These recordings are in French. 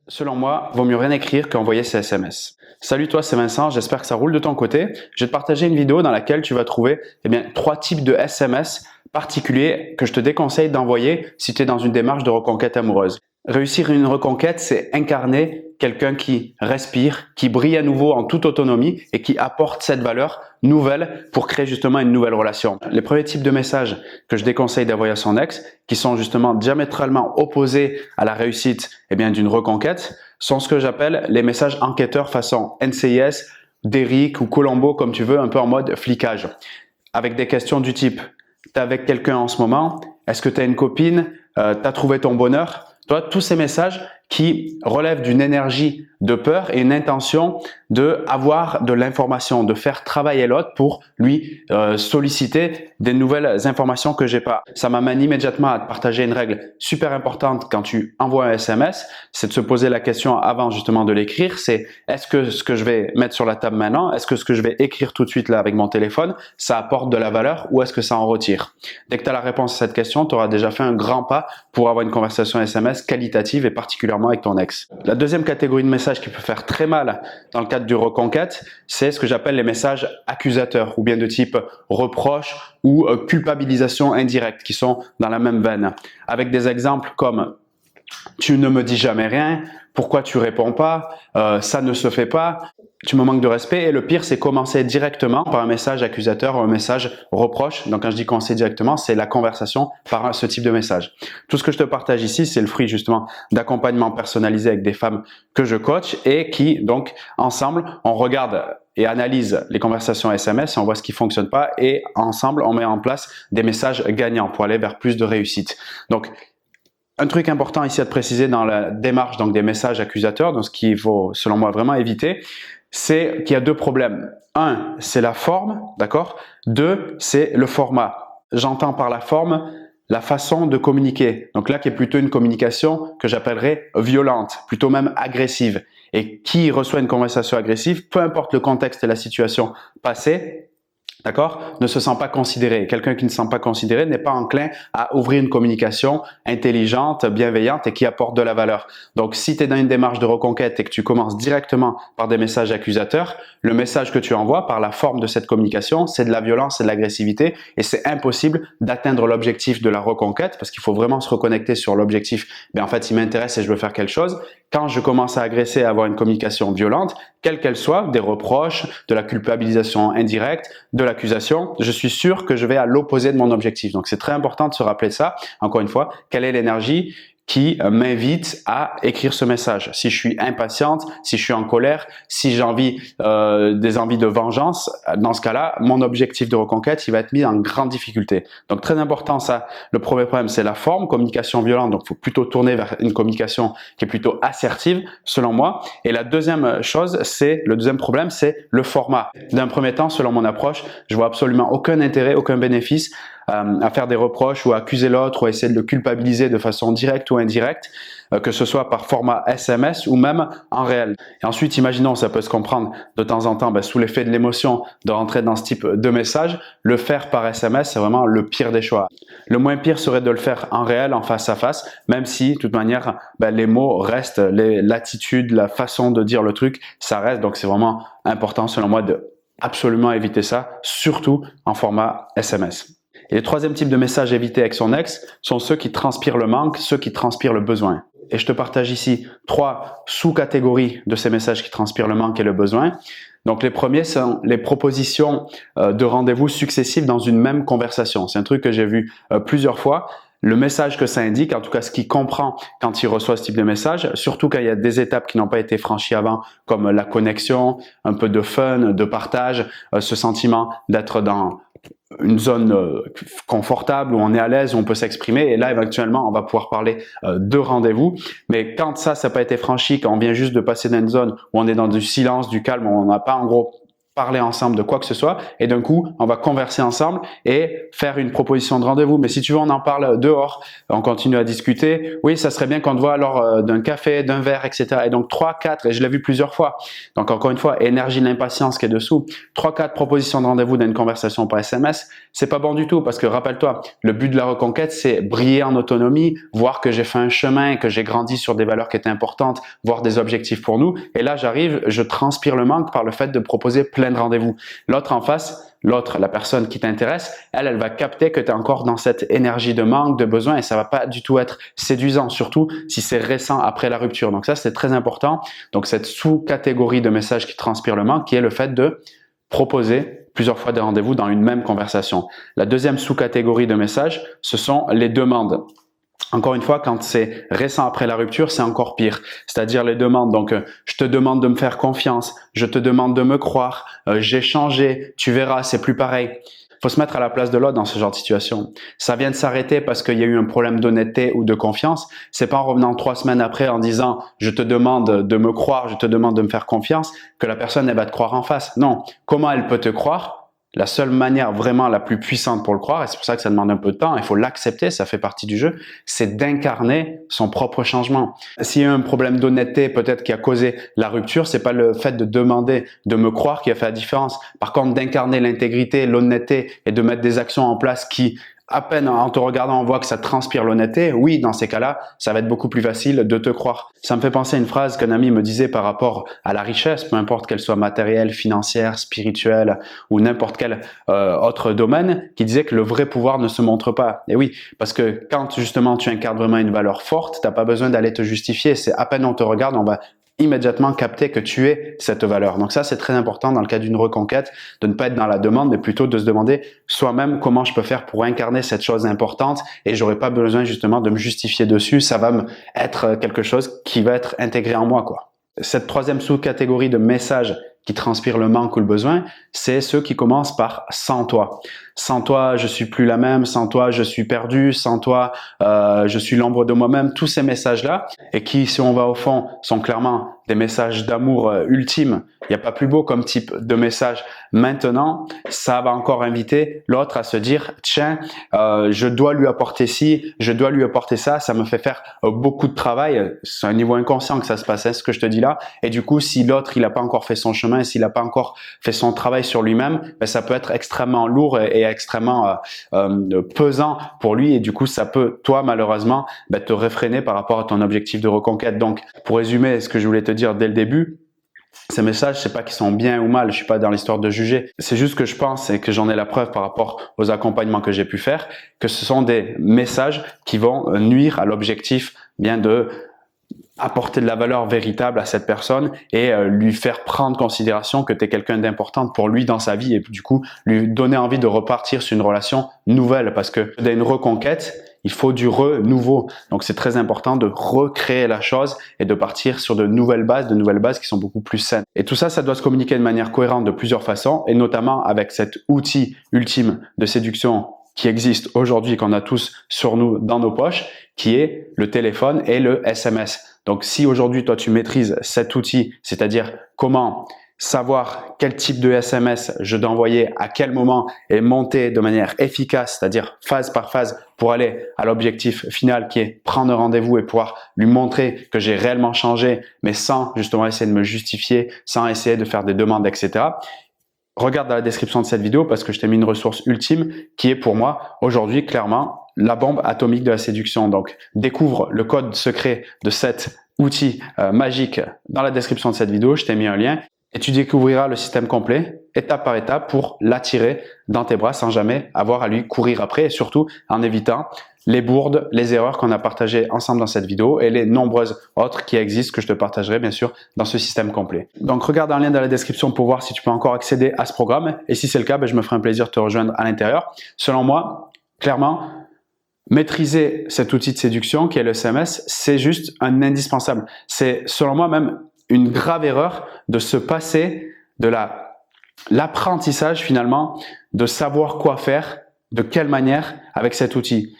Selon moi, vaut mieux rien écrire qu'envoyer ses SMS. Salut toi, c'est Vincent, j'espère que ça roule de ton côté. Je vais te partager une vidéo dans laquelle tu vas trouver trois types de SMS particuliers que je te déconseille d'envoyer si tu es dans une démarche de reconquête amoureuse. Réussir une reconquête, c'est incarner quelqu'un qui respire, qui brille à nouveau en toute autonomie et qui apporte cette valeur nouvelle pour créer justement une nouvelle relation. Les premiers types de messages que je déconseille d'envoyer à son ex, qui sont justement diamétralement opposés à la réussite d'une reconquête, sont ce que j'appelle les messages enquêteurs façon NCIS, Derrick ou Colombo, comme tu veux, un peu en mode flicage. Avec des questions du type « T'es avec quelqu'un en ce moment? Est-ce que t'as une copine? T'as trouvé ton bonheur ?» Toi, tous ces messages qui relèvent d'une énergie de peur et une intention de avoir de l'information, de faire travailler l'autre pour lui solliciter des nouvelles informations que j'ai pas. Ça m'amène immédiatement à te partager une règle super importante quand tu envoies un SMS, c'est de se poser la question avant justement de l'écrire, c'est est-ce que ce que je vais mettre sur la table maintenant, est-ce que ce que je vais écrire tout de suite là avec mon téléphone, ça apporte de la valeur ou est-ce que ça en retire? Dès que tu as la réponse à cette question, tu auras déjà fait un grand pas pour avoir une conversation SMS qualitative et particulièrement avec ton ex. La deuxième catégorie de messages qui peut faire très mal dans le cadre du reconquête, c'est ce que j'appelle les messages accusateurs ou bien de type reproche ou culpabilisation indirecte qui sont dans la même veine. Avec des exemples comme « tu ne me dis jamais rien »,« pourquoi tu réponds pas »,« ça ne se fait pas », tu me manques de respect. Et le pire, c'est commencer directement par un message accusateur ou un message reproche. Donc quand je dis commencer directement, c'est la conversation par ce type de message. Tout ce que je te partage ici, c'est le fruit justement d'accompagnement personnalisé avec des femmes que je coach et qui, donc, ensemble, on regarde et analyse les conversations SMS, on voit ce qui fonctionne pas et ensemble, on met en place des messages gagnants pour aller vers plus de réussite. Donc, un truc important ici à te préciser dans la démarche donc des messages accusateurs, donc ce qu'il faut selon moi vraiment éviter, c'est qu'il y a deux problèmes. Un, c'est la forme, d'accord? Deux, c'est le format. J'entends par la forme la façon de communiquer. Donc là, qui est plutôt une communication que j'appellerais violente, plutôt même agressive. Et qui reçoit une conversation agressive, peu importe le contexte et la situation passée, d'accord, ne se sent pas considéré. Quelqu'un qui ne se sent pas considéré n'est pas enclin à ouvrir une communication intelligente, bienveillante et qui apporte de la valeur. Donc, si tu es dans une démarche de reconquête et que tu commences directement par des messages accusateurs, le message que tu envoies par la forme de cette communication, c'est de la violence, c'est de l'agressivité et c'est impossible d'atteindre l'objectif de la reconquête parce qu'il faut vraiment se reconnecter sur l'objectif. En fait, il m'intéresse et je veux faire quelque chose. Quand je commence à agresser, à avoir une communication violente, quelle qu'elle soit, des reproches, de la culpabilisation indirecte, de l'accusation, je suis sûr que je vais à l'opposé de mon objectif. Donc, c'est très important de se rappeler de ça. Encore une fois, quelle est l'énergie qui m'invite à écrire ce message? Si je suis impatiente, si je suis en colère, si j'ai des envies de vengeance, dans ce cas-là, mon objectif de reconquête, il va être mis en grande difficulté. Donc très important ça. Le premier problème, c'est la forme, communication violente. Donc il faut plutôt tourner vers une communication qui est plutôt assertive, selon moi. Et la deuxième chose, le deuxième problème, c'est le format. D'un premier temps, selon mon approche, je vois absolument aucun intérêt, aucun bénéfice à faire des reproches ou à accuser l'autre ou à essayer de le culpabiliser de façon directe ou indirecte, que ce soit par format SMS ou même en réel. Et ensuite, imaginons, ça peut se comprendre de temps en temps, sous l'effet de l'émotion, de rentrer dans ce type de message, le faire par SMS, c'est vraiment le pire des choix. Le moins pire serait de le faire en réel, en face à face, même si, de toute manière, les mots restent, l'attitude, la façon de dire le truc, ça reste. Donc, c'est vraiment important, selon moi, de absolument éviter ça, surtout en format SMS. Et les troisième type de messages évités avec son ex sont ceux qui transpirent le manque, ceux qui transpirent le besoin. Et je te partage ici trois sous-catégories de ces messages qui transpirent le manque et le besoin. Donc les premiers sont les propositions de rendez-vous successifs dans une même conversation. C'est un truc que j'ai vu plusieurs fois. Le message que ça indique, en tout cas ce qu'il comprend quand il reçoit ce type de message, surtout quand il y a des étapes qui n'ont pas été franchies avant, comme la connexion, un peu de fun, de partage, ce sentiment d'être dans une zone confortable où on est à l'aise, où on peut s'exprimer et là éventuellement on va pouvoir parler de rendez-vous. Mais quand ça n'a pas été franchi, quand on vient juste de passer dans une zone où on est dans du silence, du calme, où on n'a pas en gros parler ensemble de quoi que ce soit et d'un coup, on va converser ensemble et faire une proposition de rendez-vous. Mais si tu veux, on en parle dehors, on continue à discuter. Oui, ça serait bien qu'on te voit lors d'un café, d'un verre, etc. Et donc 3, 4, et je l'ai vu plusieurs fois. Donc encore une fois, énergie de l'impatience qui est dessous. 3, 4 propositions de rendez-vous dans une conversation par SMS, c'est pas bon du tout parce que rappelle-toi, le but de la reconquête, c'est briller en autonomie, voir que j'ai fait un chemin, que j'ai grandi sur des valeurs qui étaient importantes, voir des objectifs pour nous. Et là, j'arrive, je transpire le manque par le fait de proposer plein de rendez-vous. L'autre en face, la personne qui t'intéresse, elle va capter que tu es encore dans cette énergie de manque, de besoin et ça va pas du tout être séduisant, surtout si c'est récent après la rupture. Donc ça, c'est très important. Donc cette sous-catégorie de messages qui transpire le manque, qui est le fait de proposer plusieurs fois des rendez-vous dans une même conversation. La deuxième sous-catégorie de messages, ce sont les demandes. Encore une fois, quand c'est récent après la rupture, c'est encore pire. C'est-à-dire les demandes. Donc, je te demande de me faire confiance, je te demande de me croire, j'ai changé, tu verras, c'est plus pareil. Faut se mettre à la place de l'autre dans ce genre de situation. Ça vient de s'arrêter parce qu'il y a eu un problème d'honnêteté ou de confiance. C'est pas en revenant 3 semaines après en disant je te demande de me croire, je te demande de me faire confiance que la personne elle va te croire en face. Non. Comment elle peut te croire? La seule manière vraiment la plus puissante pour le croire, et c'est pour ça que ça demande un peu de temps, il faut l'accepter, ça fait partie du jeu, c'est d'incarner son propre changement. S'il y a un problème d'honnêteté peut-être qui a causé la rupture, c'est pas le fait de demander de me croire qui a fait la différence. Par contre, d'incarner l'intégrité, l'honnêteté et de mettre des actions en place qui, à peine en te regardant, on voit que ça transpire l'honnêteté. Oui, dans ces cas-là, ça va être beaucoup plus facile de te croire. Ça me fait penser à une phrase qu'un ami me disait par rapport à la richesse, peu importe qu'elle soit matérielle, financière, spirituelle ou n'importe quel autre domaine, qui disait que le vrai pouvoir ne se montre pas. Et oui, parce que quand justement tu incarnes vraiment une valeur forte, t'as pas besoin d'aller te justifier. C'est à peine on te regarde, on va immédiatement capter que tu es cette valeur. Donc ça, c'est très important dans le cas d'une reconquête, de ne pas être dans la demande, mais plutôt de se demander soi-même comment je peux faire pour incarner cette chose importante et j'aurai pas besoin justement de me justifier dessus. Ça va être quelque chose qui va être intégré en moi, quoi. Cette troisième sous-catégorie de messages qui transpirent le manque ou le besoin, c'est ceux qui commencent par « sans toi ». Sans toi, je suis plus la même. Sans toi, je suis perdu. Sans toi, je suis l'ombre de moi-même. Tous ces messages-là, et qui, si on va au fond, sont clairement des messages d'amour ultime. Il n'y a pas plus beau comme type de message. Maintenant, ça va encore inviter l'autre à se dire « Tiens, je dois lui apporter ci, je dois lui apporter ça. Ça me fait faire beaucoup de travail. » C'est un niveau inconscient que ça se passe, hein, ce que je te dis là. Et du coup, si l'autre, il n'a pas encore fait son chemin, s'il n'a pas encore fait son travail sur lui-même, ben, ça peut être extrêmement lourd et extrêmement pesant pour lui. Et du coup, ça peut, toi, malheureusement, ben, te réfréner par rapport à ton objectif de reconquête. Donc, pour résumer ce que je voulais te dire dès le début, ces messages, c'est pas qu'ils sont bien ou mal, je suis pas dans l'histoire de juger. C'est juste que je pense et que j'en ai la preuve par rapport aux accompagnements que j'ai pu faire, que ce sont des messages qui vont nuire à l'objectif bien de apporter de la valeur véritable à cette personne et lui faire prendre considération que tu es quelqu'un d'important pour lui dans sa vie et du coup lui donner envie de repartir sur une relation nouvelle parce que dans une reconquête, il faut du renouveau. Donc c'est très important de recréer la chose et de partir sur de nouvelles bases qui sont beaucoup plus saines. Et tout ça, ça doit se communiquer de manière cohérente de plusieurs façons et notamment avec cet outil ultime de séduction qui existe aujourd'hui, qu'on a tous sur nous dans nos poches, qui est le téléphone et le SMS. Donc si aujourd'hui toi tu maîtrises cet outil, c'est-à-dire comment savoir quel type de SMS je dois envoyer à quel moment et monter de manière efficace, c'est-à-dire phase par phase pour aller à l'objectif final qui est prendre rendez-vous et pouvoir lui montrer que j'ai réellement changé, mais sans justement essayer de me justifier, sans essayer de faire des demandes, etc. Regarde dans la description de cette vidéo parce que je t'ai mis une ressource ultime qui est pour moi aujourd'hui clairement la bombe atomique de la séduction. Donc découvre le code secret de cet outil magique dans la description de cette vidéo, je t'ai mis un lien et tu découvriras le système complet étape par étape pour l'attirer dans tes bras sans jamais avoir à lui courir après et surtout en évitant les bourdes, les erreurs qu'on a partagées ensemble dans cette vidéo et les nombreuses autres qui existent que je te partagerai bien sûr dans ce système complet. Donc regarde un lien dans la description pour voir si tu peux encore accéder à ce programme et si c'est le cas, ben, je me ferai un plaisir de te rejoindre à l'intérieur. Selon moi, clairement, maîtriser cet outil de séduction qui est le SMS, c'est juste un indispensable. C'est selon moi même une grave erreur de se passer de l'apprentissage finalement, de savoir quoi faire, de quelle manière avec cet outil.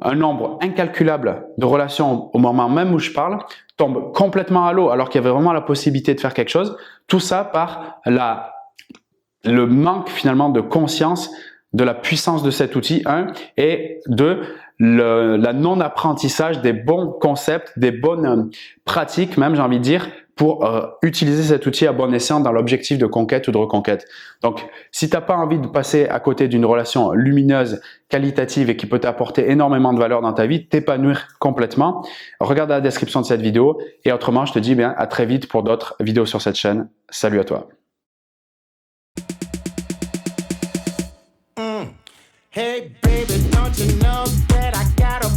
Un nombre incalculable de relations au moment même où je parle tombe complètement à l'eau alors qu'il y avait vraiment la possibilité de faire quelque chose. Tout ça par la le manque finalement de conscience de la puissance de cet outil, et la non-apprentissage des bons concepts, des bonnes pratiques même, j'ai envie de dire, pour utiliser cet outil à bon escient dans l'objectif de conquête ou de reconquête. Donc, si tu n'as pas envie de passer à côté d'une relation lumineuse, qualitative et qui peut t'apporter énormément de valeur dans ta vie, t'épanouir complètement, regarde la description de cette vidéo et autrement, je te dis à très vite pour d'autres vidéos sur cette chaîne. Salut à toi. Hey baby, don't you know that I got a